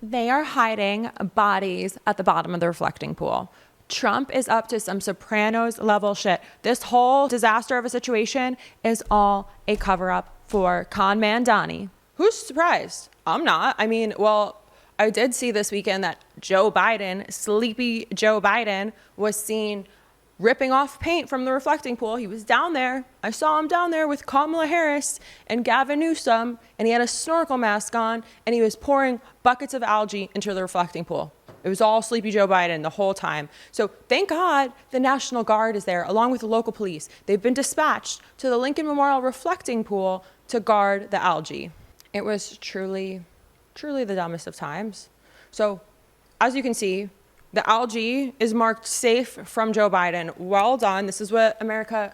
They are hiding bodies at the bottom of the reflecting pool. Trump is up to some Sopranos level shit. This whole disaster of a situation is all a cover up for con man Donnie. Who's surprised? I'm not. I mean, well, I did see this weekend that Joe Biden, sleepy Joe Biden, was seen ripping off paint from the reflecting pool. He was down there. I saw him down there with Kamala Harris and Gavin Newsom, and he had a snorkel mask on, and he was pouring buckets of algae into the reflecting pool. It was all sleepy Joe Biden the whole time. So thank God the National Guard is there, along with the local police. They've been dispatched to the Lincoln Memorial reflecting pool to guard the algae. It was truly the dumbest of times. So as you can see, the algae is marked safe from Joe Biden. Well done. This is what America's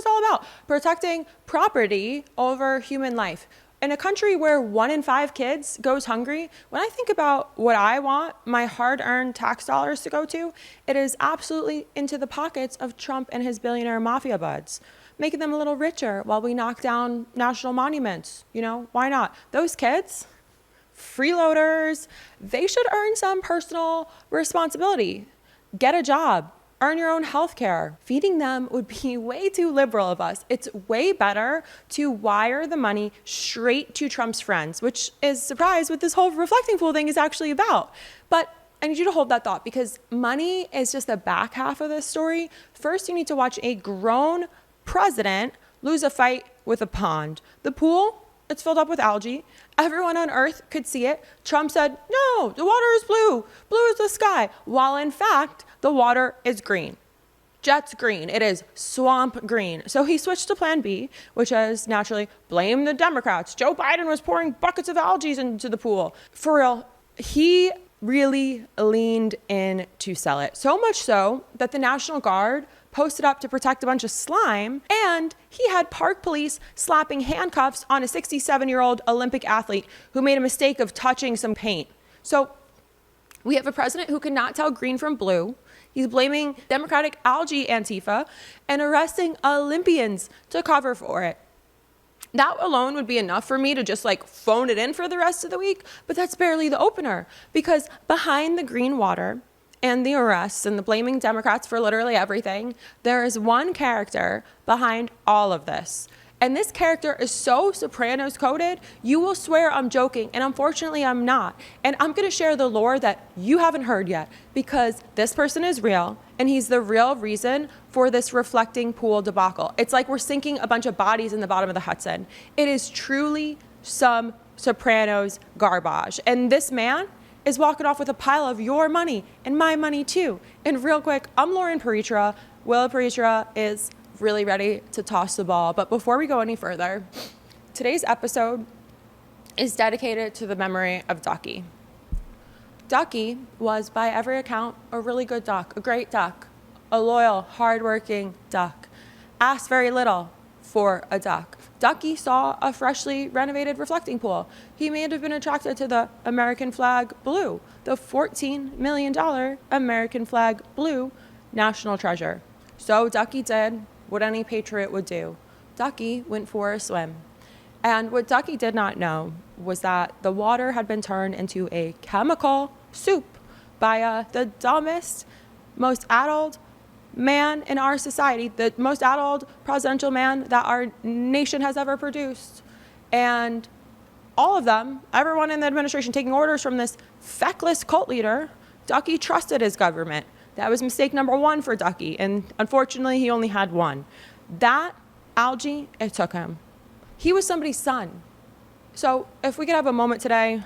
all about. Protecting property over human life. In a country where 1 in 5 kids goes hungry, when I think about what I want my hard-earned tax dollars to go to, it is absolutely into the pockets of Trump and his billionaire mafia buds, making them a little richer while we knock down national monuments. You know, why not? Those kids, freeloaders, they should earn some personal responsibility. Get a job, earn your own health care. Feeding them would be way too liberal of us. It's way better to wire the money straight to Trump's friends, which is, surprise, what this whole reflecting pool thing is actually about. But I need you to hold that thought, because money is just the back half of this story. First, you need to watch a grown president lose a fight with a pond. The pool, it's filled up with algae. Everyone on Earth could see it. Trump said, no, the water is blue. Blue is the sky. While in fact, the water is green. Jet's green. It is swamp green. So he switched to plan B, which is naturally blame the Democrats. Joe Biden was pouring buckets of algae into the pool. For real, he really leaned in to sell it. So much so that the National Guard posted up to protect a bunch of slime, and he had park police slapping handcuffs on a 67-year-old Olympic athlete who made a mistake of touching some paint. So we have a president who cannot tell green from blue. He's blaming Democratic algae Antifa and arresting Olympians to cover for it. That alone would be enough for me to just phone it in for the rest of the week, but that's barely the opener, because behind the green water and the arrests and the blaming Democrats for literally everything, there is one character behind all of this. And this character is so Sopranos-coded, you will swear I'm joking, and unfortunately I'm not. And I'm going to share the lore that you haven't heard yet, because this person is real, and he's the real reason for this reflecting pool debacle. It's like we're sinking a bunch of bodies in the bottom of the Hudson. It is truly some Sopranos garbage. And this man is walking off with a pile of your money and my money too. And real quick, I'm Loren Piretra. Will Piretra is really ready to toss the ball. But before we go any further, today's episode is dedicated to the memory of Ducky. Ducky was, by every account, a really good duck, a great duck, a loyal, hardworking duck. Asked very little for a duck. Ducky saw a freshly renovated reflecting pool. He may have been attracted to the American flag blue, the $14 million American flag blue national treasure. So Ducky did what any patriot would do. Ducky went for a swim. And what Ducky did not know was that the water had been turned into a chemical soup by the dumbest, most addled man in our society, the most addled presidential man that our nation has ever produced. And all of them, everyone in the administration taking orders from this feckless cult leader, Ducky trusted his government. That was mistake number 1 for Ducky, and unfortunately he only had one. That algae, it took him. He was somebody's son. So if we could have a moment today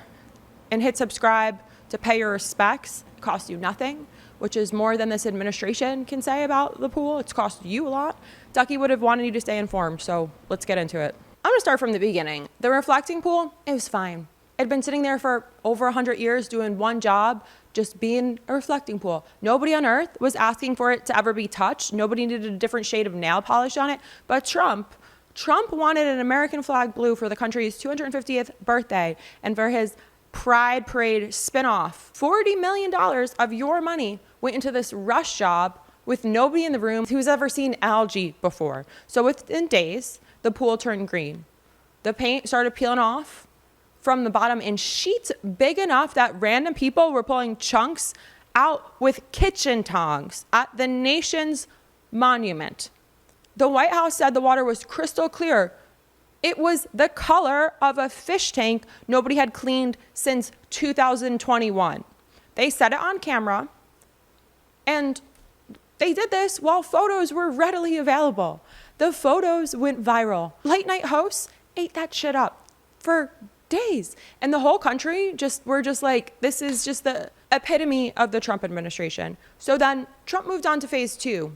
and hit subscribe to pay your respects, it costs you nothing, which is more than this administration can say about the pool. It's cost you a lot. Ducky would have wanted you to stay informed, so let's get into it. I'm gonna start from the beginning. The reflecting pool, it was fine. It had been sitting there for over 100 years doing one job, just being a reflecting pool. Nobody on earth was asking for it to ever be touched. Nobody needed a different shade of nail polish on it. But Trump wanted an American flag blue for the country's 250th birthday and for his Pride Parade spinoff. $40 million of your money went into this rush job with nobody in the room who's ever seen algae before. So within days, the pool turned green. The paint started peeling off. from the bottom in sheets big enough that random people were pulling chunks out with kitchen tongs at the nation's monument. The White House said the water was crystal clear. It was the color of a fish tank nobody had cleaned since 2021. They said it on camera, and they did this while photos were readily available. The photos went viral. Late night hosts ate that shit up for days. And the whole country were just like, this is just the epitome of the Trump administration. So then Trump moved on to phase 2.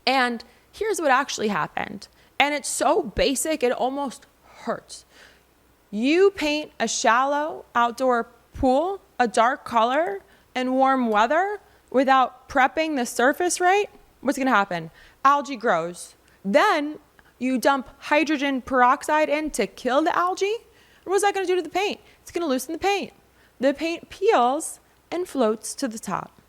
And here's what actually happened. And it's so basic, it almost hurts. You paint a shallow outdoor pool a dark color in warm weather without prepping the surface right, what's going to happen? Algae grows. Then you dump hydrogen peroxide in to kill the algae. What's that going to do to the paint? It's going to loosen the paint. The paint peels and floats to the top.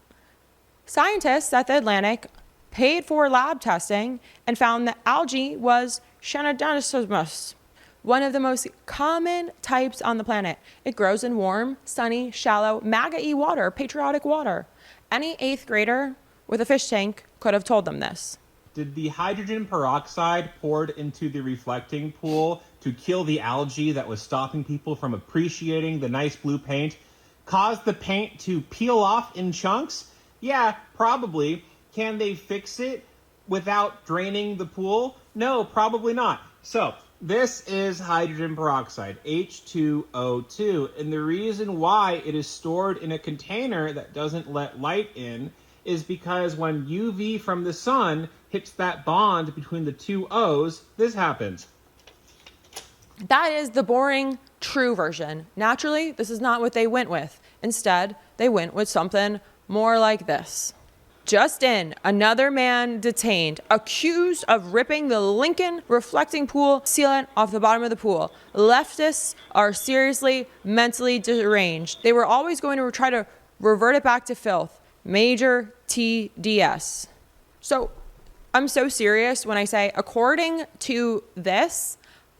Scientists at the Atlantic paid for lab testing and found that algae was Shanadanosomus, one of the most common types on the planet. It grows in warm, sunny, shallow, MAGA-y water, patriotic water. Any 8th grader with a fish tank could have told them this. Did the hydrogen peroxide poured into the reflecting pool to kill the algae that was stopping people from appreciating the nice blue paint cause the paint to peel off in chunks? Yeah, probably. Can they fix it without draining the pool? No, probably not. So this is hydrogen peroxide, H2O2. And the reason why it is stored in a container that doesn't let light in is because when UV from the sun hits that bond between the two O's, this happens. That is the boring, true version. Naturally, this is not what they went with. Instead, they went with something more like this. Just in, another man detained, accused of ripping the Lincoln reflecting pool sealant off the bottom of the pool. Leftists are seriously mentally deranged. They were always going to try to revert it back to filth. Major TDS. So I'm so serious when I say, according to this,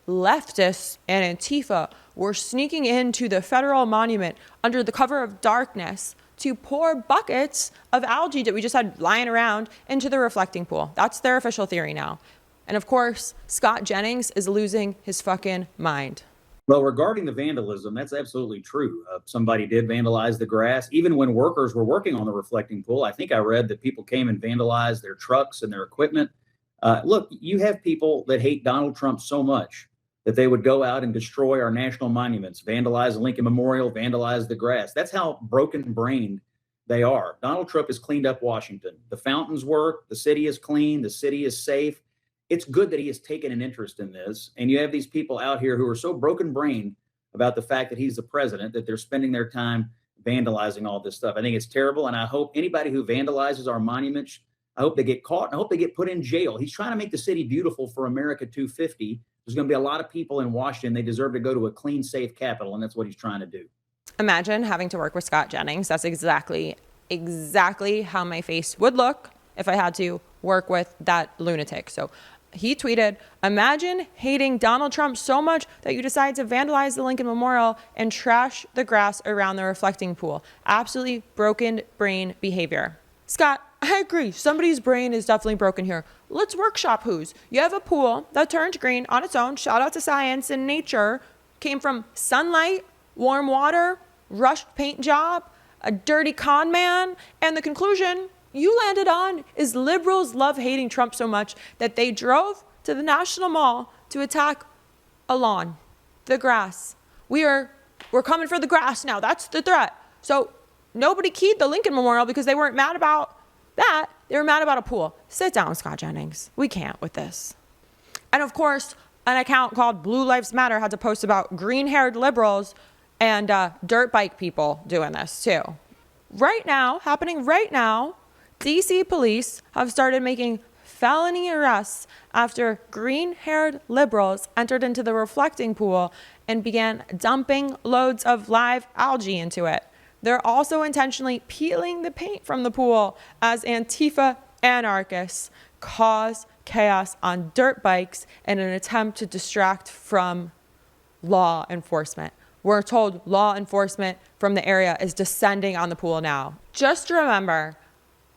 leftists and Antifa were sneaking into the federal monument under the cover of darkness to pour buckets of algae that we just had lying around into the reflecting pool. That's their official theory now. And of course, Scott Jennings is losing his fucking mind. Well, regarding the vandalism, that's absolutely true. Somebody did vandalize the grass. Even when workers were working on the reflecting pool, I think I read that people came and vandalized their trucks and their equipment. Look, you have people that hate Donald Trump so much that they would go out and destroy our national monuments, vandalize the Lincoln Memorial, vandalize the grass. That's how broken-brained they are. Donald Trump has cleaned up Washington. The fountains work. The city is clean. The city is safe. It's good that he has taken an interest in this. And you have these people out here who are so broken-brained about the fact that he's the president that they're spending their time vandalizing all this stuff. I think it's terrible. And I hope anybody who vandalizes our monuments, I hope they get caught. And I hope they get put in jail. He's trying to make the city beautiful for America 250. There's going to be a lot of people in Washington. They deserve to go to a clean, safe capital. And that's what he's trying to do. Imagine having to work with Scott Jennings. That's exactly how my face would look if I had to work with that lunatic. So he tweeted, imagine hating Donald Trump so much that you decide to vandalize the Lincoln Memorial and trash the grass around the reflecting pool. Absolutely broken brain behavior. Scott, I agree. Somebody's brain is definitely broken here. Let's workshop whose. You have a pool that turned green on its own. Shout out to science and nature. Came from sunlight, warm water, rushed paint job, a dirty con man. And the conclusion you landed on is liberals love hating Trump so much that they drove to the National Mall to attack a lawn, the grass. We're coming for the grass now. That's the threat. So nobody keyed the Lincoln Memorial because they weren't mad about that. They were mad about a pool. Sit down, Scott Jennings. We can't with this. And of course, an account called Blue Lives Matter had to post about green-haired liberals and dirt bike people doing this too. Happening right now, DC police have started making felony arrests after green-haired liberals entered into the reflecting pool and began dumping loads of live algae into it. They're also intentionally peeling the paint from the pool as Antifa anarchists cause chaos on dirt bikes in an attempt to distract from law enforcement. We're told law enforcement from the area is descending on the pool now. Just remember,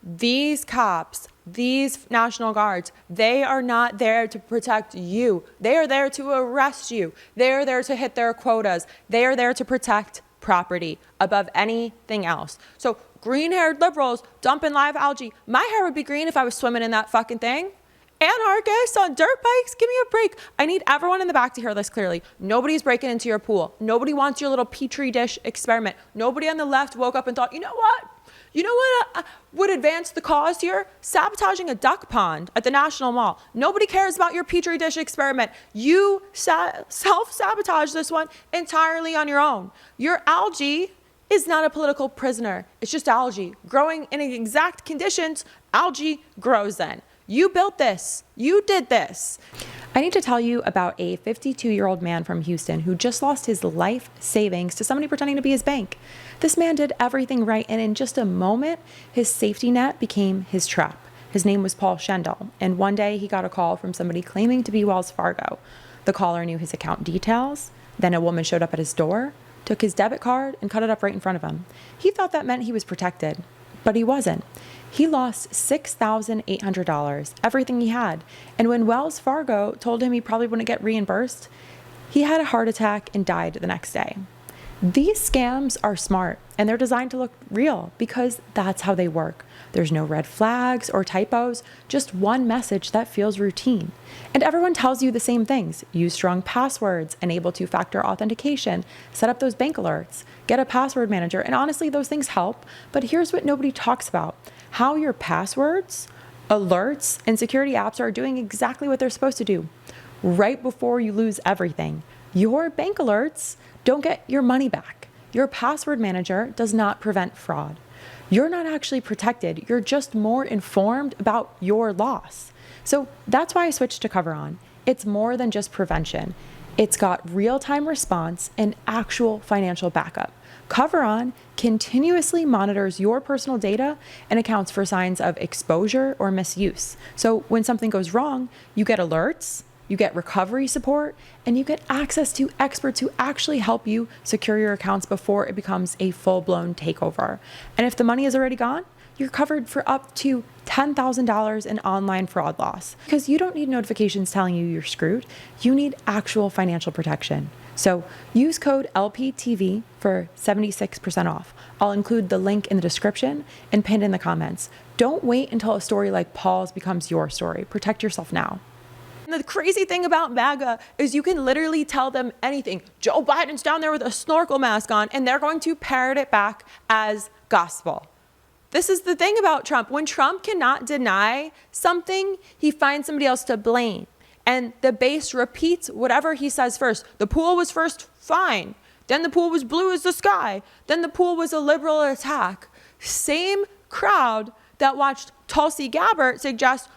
these cops, these National Guards, they are not there to protect you. They are there to arrest you. They are there to hit their quotas. They are there to protect property above anything else. So green-haired liberals dumping live algae. My hair would be green if I was swimming in that fucking thing. Anarchists on dirt bikes, give me a break. I need everyone in the back to hear this clearly. Nobody's breaking into your pool. Nobody wants your little petri dish experiment. Nobody on the left woke up and thought, you know what? You know what would advance the cause here? Sabotaging a duck pond at the National Mall. Nobody cares about your petri dish experiment. You self-sabotage this one entirely on your own. Your algae is not a political prisoner. It's just algae. Growing in exact conditions, algae grows in. You built this. You did this. I need to tell you about a 52-year-old man from Houston who just lost his life savings to somebody pretending to be his bank. This man did everything right, and in just a moment, his safety net became his trap. His name was Paul Schendel, and one day he got a call from somebody claiming to be Wells Fargo. The caller knew his account details. Then a woman showed up at his door, took his debit card, and cut it up right in front of him. He thought that meant he was protected, but he wasn't. He lost $6,800, everything he had. And when Wells Fargo told him he probably wouldn't get reimbursed, he had a heart attack and died the next day. These scams are smart, and they're designed to look real because that's how they work. There's no red flags or typos, just one message that feels routine. And everyone tells you the same things. Use strong passwords, enable two-factor authentication, set up those bank alerts, get a password manager, and honestly, those things help. But here's what nobody talks about: how your passwords, alerts, and security apps are doing exactly what they're supposed to do. Right before you lose everything, your bank alerts don't get your money back. Your password manager does not prevent fraud. You're not actually protected. You're just more informed about your loss. So that's why I switched to CoverOn. It's more than just prevention. It's got real-time response and actual financial backup. CoverOn continuously monitors your personal data and accounts for signs of exposure or misuse. So when something goes wrong, you get alerts, you get recovery support, and you get access to experts who actually help you secure your accounts before it becomes a full-blown takeover. And if the money is already gone, you're covered for up to $10,000 in online fraud loss. Because you don't need notifications telling you you're screwed. You need actual financial protection. So use code LPTV for 76% off. I'll include the link in the description and pinned in the comments. Don't wait until a story like Paul's becomes your story. Protect yourself now. And the crazy thing about MAGA is you can literally tell them anything. Joe Biden's down there with a snorkel mask on, and they're going to parrot it back as gospel. This is the thing about Trump. When Trump cannot deny something, he finds somebody else to blame. And the base repeats whatever he says first. The pool was first fine. Then the pool was blue as the sky. Then the pool was a liberal attack. Same crowd that watched Tulsi Gabbard suggest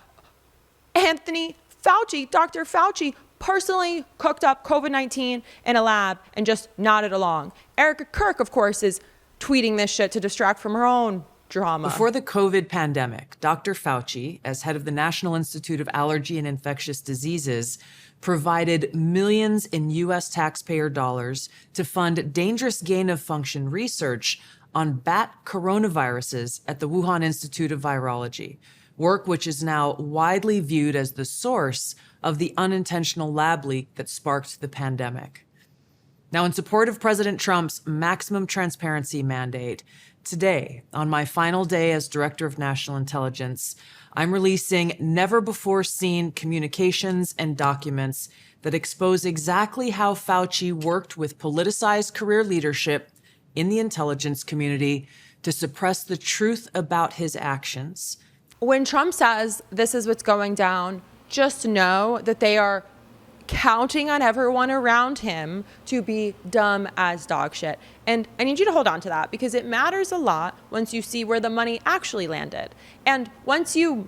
Anthony Fauci, Dr. Fauci, personally cooked up COVID-19 in a lab and just nodded along. Erica Kirk, of course, is tweeting this shit to distract from her own drama. Before the COVID pandemic, Dr. Fauci, as head of the National Institute of Allergy and Infectious Diseases, provided millions in U.S. taxpayer dollars to fund dangerous gain-of-function research on bat coronaviruses at the Wuhan Institute of Virology, work which is now widely viewed as the source of the unintentional lab leak that sparked the pandemic. Now, in support of President Trump's maximum transparency mandate, today, on my final day as Director of National Intelligence, I'm releasing never-before-seen communications and documents that expose exactly how Fauci worked with politicized career leadership in the intelligence community to suppress the truth about his actions. When Trump says this is what's going down, just know that they are counting on everyone around him to be dumb as dog shit. And I need you to hold on to that because it matters a lot once you see where the money actually landed. And once you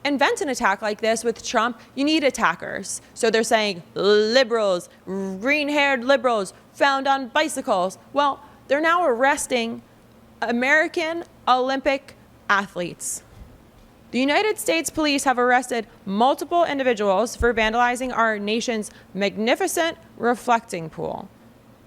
invent an attack like this with Trump, you need attackers. So they're saying liberals, green-haired liberals found on bicycles. Well, they're now arresting American Olympic athletes. The United States police have arrested multiple individuals for vandalizing our nation's magnificent reflecting pool.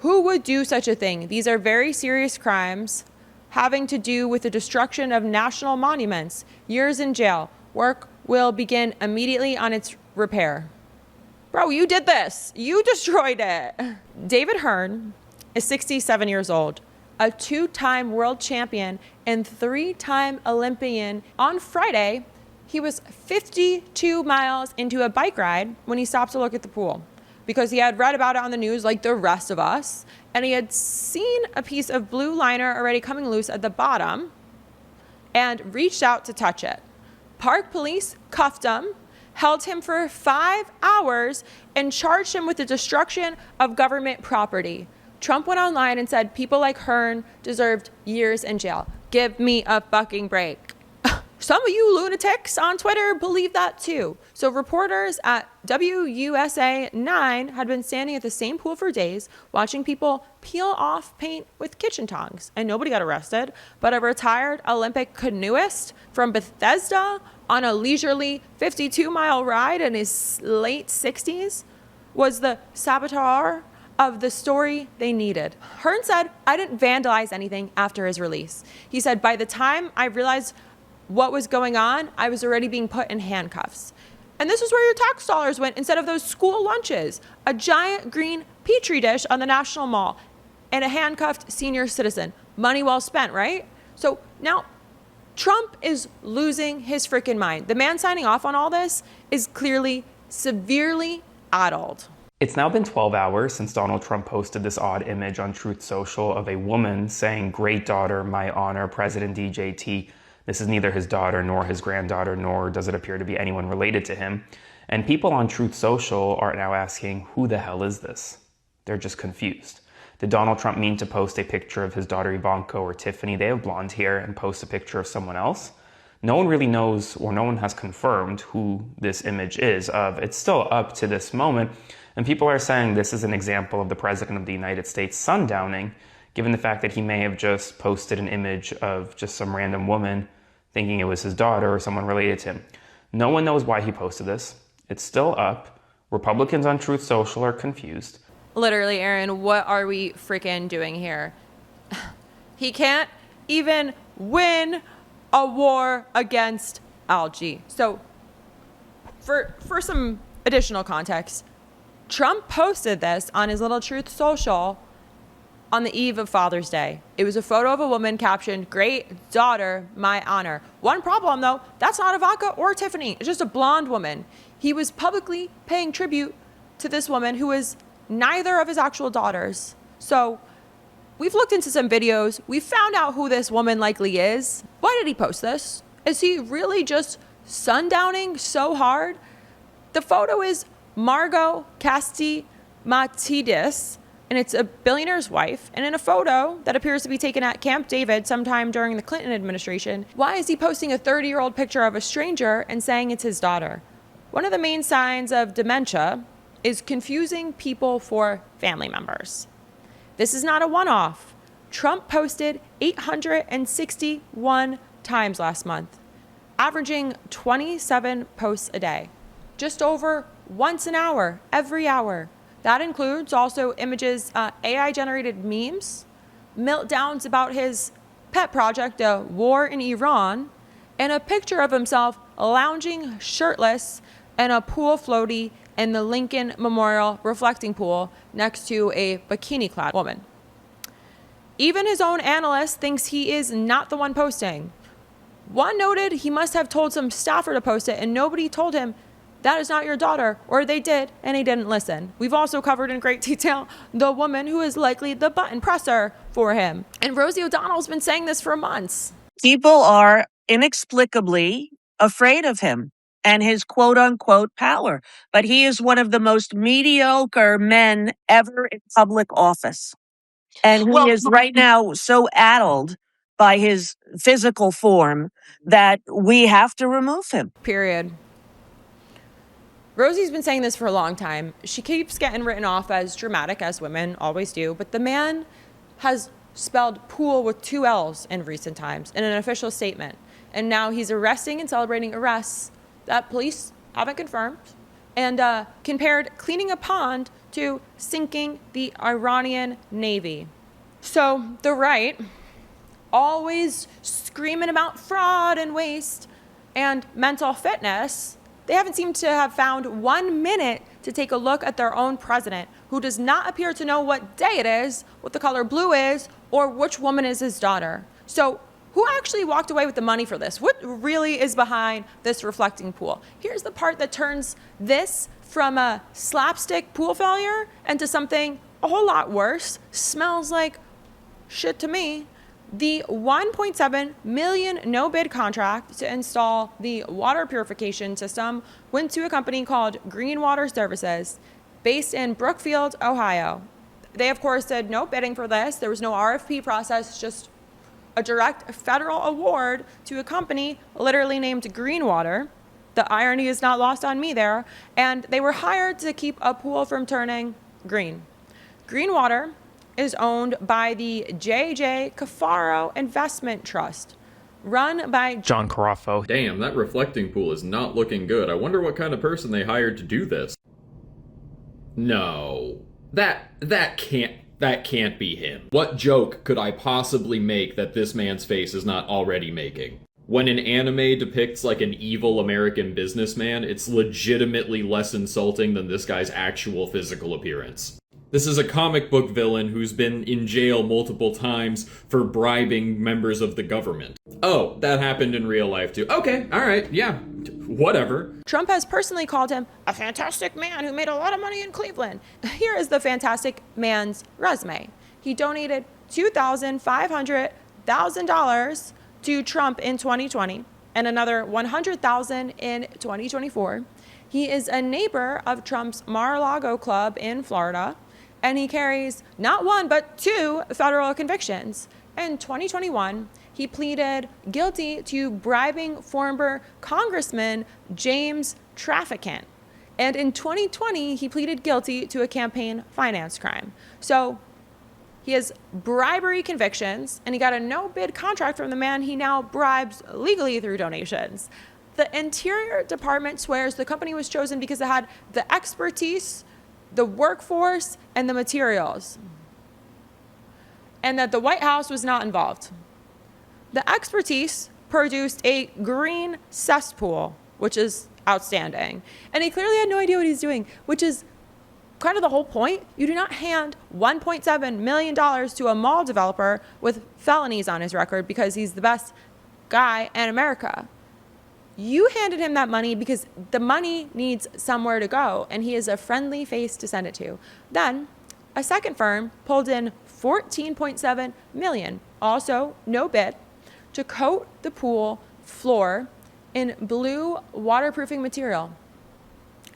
Who would do such a thing? These are very serious crimes having to do with the destruction of national monuments. Years in jail. Work will begin immediately on its repair. Bro, you did this. You destroyed it. David Hearn is 67 years old, a 2-time world champion and 3-time Olympian. On Friday, he was 52 miles into a bike ride when he stopped to look at the pool because he had read about it on the news like the rest of us, and he had seen a piece of blue liner already coming loose at the bottom and reached out to touch it. Park police cuffed him, held him for 5 hours, and charged him with the destruction of government property. Trump went online and said people like Hearn deserved years in jail. Give me a fucking break. Some of you lunatics on Twitter believe that too. So reporters at WUSA 9 had been standing at the same pool for days, watching people peel off paint with kitchen tongs, and nobody got arrested. But a retired Olympic canoeist from Bethesda on a leisurely 52-mile ride in his late 60s was the saboteur of the story they needed. Hearn said, "I didn't vandalize anything after his release." He said, "By the time I realized what was going on, I was already being put in handcuffs." And this is where your tax dollars went instead of those school lunches. A giant green petri dish on the National Mall and a handcuffed senior citizen. Money well spent, right? So now Trump is losing his freaking mind. The man signing off on all this is clearly severely addled. It's now been 12 hours since Donald Trump posted this odd image on Truth Social of a woman saying, "Great daughter, my honor, President DJT." This is neither his daughter nor his granddaughter, nor does it appear to be anyone related to him. And people on Truth Social are now asking, who the hell is this? They're just confused. Did Donald Trump mean to post a picture of his daughter Ivanka or Tiffany? They have blonde hair, and post a picture of someone else? No one really knows, or no one has confirmed who this image is of. It's still up to this moment. And people are saying this is an example of the President of the United States sundowning, given the fact that he may have just posted an image of just some random woman thinking it was his daughter or someone related to him. No one knows why he posted this. It's still up. Republicans on Truth Social are confused. Literally, Aaron, what are we freaking doing here? He can't even win a war against algae. So for some additional context, Trump posted this on his little Truth Social on the eve of Father's Day. It was a photo of a woman captioned, "Great daughter, my honor." One problem though, that's not Ivanka or Tiffany. It's just a blonde woman. He was publicly paying tribute to this woman who is neither of his actual daughters. So we've looked into some videos. We found out who this woman likely is. Why did he post this? Is he really just sundowning so hard? The photo is Margot Castimatidis, and it's a billionaire's wife. And in a photo that appears to be taken at Camp David sometime during the Clinton administration, why is he posting a 30-year-old picture of a stranger and saying it's his daughter? One of the main signs of dementia is confusing people for family members. This is not a one-off. Trump posted 861 times last month, averaging 27 posts a day, just over once an hour, every hour. That includes also images, AI-generated memes, meltdowns about his pet project, a war in Iran, and a picture of himself lounging shirtless in a pool floaty in the Lincoln Memorial reflecting pool next to a bikini-clad woman. Even his own analyst thinks he is not the one posting. One noted he must have told some staffer to post it, and nobody told him that is not your daughter, or they did, and he didn't listen. We've also covered in great detail the woman who is likely the button presser for him. And Rosie O'Donnell's been saying this for months. People are inexplicably afraid of him and his quote unquote power. But he is one of the most mediocre men ever in public office. And he is right now so addled by his physical form that we have to remove him. Period. Rosie's been saying this for a long time. She keeps getting written off as dramatic, as women always do, but the man has spelled pool with 2 L's in recent times in an official statement. And now he's arresting and celebrating arrests that police haven't confirmed, and compared cleaning a pond to sinking the Iranian Navy. So the right, always screaming about fraud and waste and mental fitness, they haven't seemed to have found 1 minute to take a look at their own president, who does not appear to know what day it is, what the color blue is, or which woman is his daughter. So who actually walked away with the money for this? What really is behind this reflecting pool? Here's the part that turns this from a slapstick pool failure into something a whole lot worse. Smells like shit to me. The $1.7 million no-bid contract to install the water purification system went to a company called Green Water Services, based in Brookfield, Ohio. They, of course, did no bidding for this. There was no RFP process, just a direct federal award to a company literally named Green Water. The irony is not lost on me there. And they were hired to keep a pool from turning green. Green Water is owned by the J.J. Cafaro Investment Trust, run by John Carafo. Damn, that reflecting pool is not looking good. I wonder what kind of person they hired to do this. No. That can't be him. What joke could I possibly make that this man's face is not already making? When an anime depicts like an evil American businessman, it's legitimately less insulting than this guy's actual physical appearance. This is a comic book villain who's been in jail multiple times for bribing members of the government. Oh, that happened in real life too. Okay, alright, yeah, whatever. Trump has personally called him a fantastic man who made a lot of money in Cleveland. Here is the fantastic man's resume. He donated $2,500,000 to Trump in 2020 and another $100,000 in 2024. He is a neighbor of Trump's Mar-a-Lago club in Florida, and he carries not one, but 2 federal convictions. In 2021, he pleaded guilty to bribing former Congressman James Traficant. And in 2020, he pleaded guilty to a campaign finance crime. So he has bribery convictions, and he got a no-bid contract from the man he now bribes legally through donations. The Interior Department swears the company was chosen because it had the expertise, the workforce, and the materials, and that the White House was not involved. The expertise produced a green cesspool, which is outstanding. And he clearly had no idea what he's doing, which is kind of the whole point. You do not hand $1.7 million to a mall developer with felonies on his record because he's the best guy in America. You handed him that money because the money needs somewhere to go, and he is a friendly face to send it to. Then a second firm pulled in $14.7 million, also no bid, to coat the pool floor in blue waterproofing material.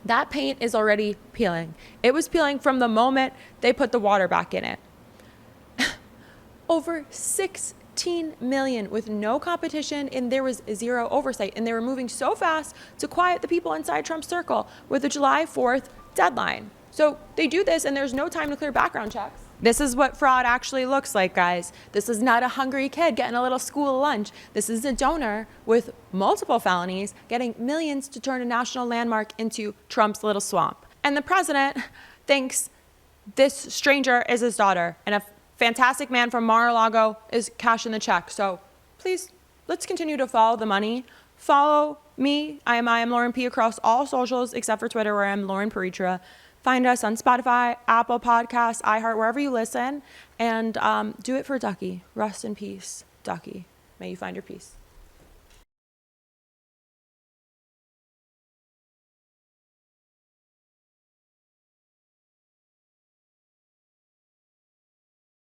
That paint is already peeling. It was peeling from the moment they put the water back in it. Over 16 million with no competition, and there was zero oversight. And they were moving so fast to quiet the people inside Trump's circle with the July 4th deadline. So they do this, and there's no time to clear background checks. This is what fraud actually looks like, guys. This is not a hungry kid getting a little school lunch. This is a donor with multiple felonies getting millions to turn a national landmark into Trump's little swamp. And the president thinks this stranger is his daughter, and a fantastic man from Mar-a-Lago is cashing the check. So please, let's continue to follow the money. Follow me. I am Loren P across all socials except for Twitter, where I'm Loren Piretra. Find us on Spotify, Apple Podcasts, iHeart, wherever you listen. And do it for Ducky. Rest in peace, Ducky. May you find your peace.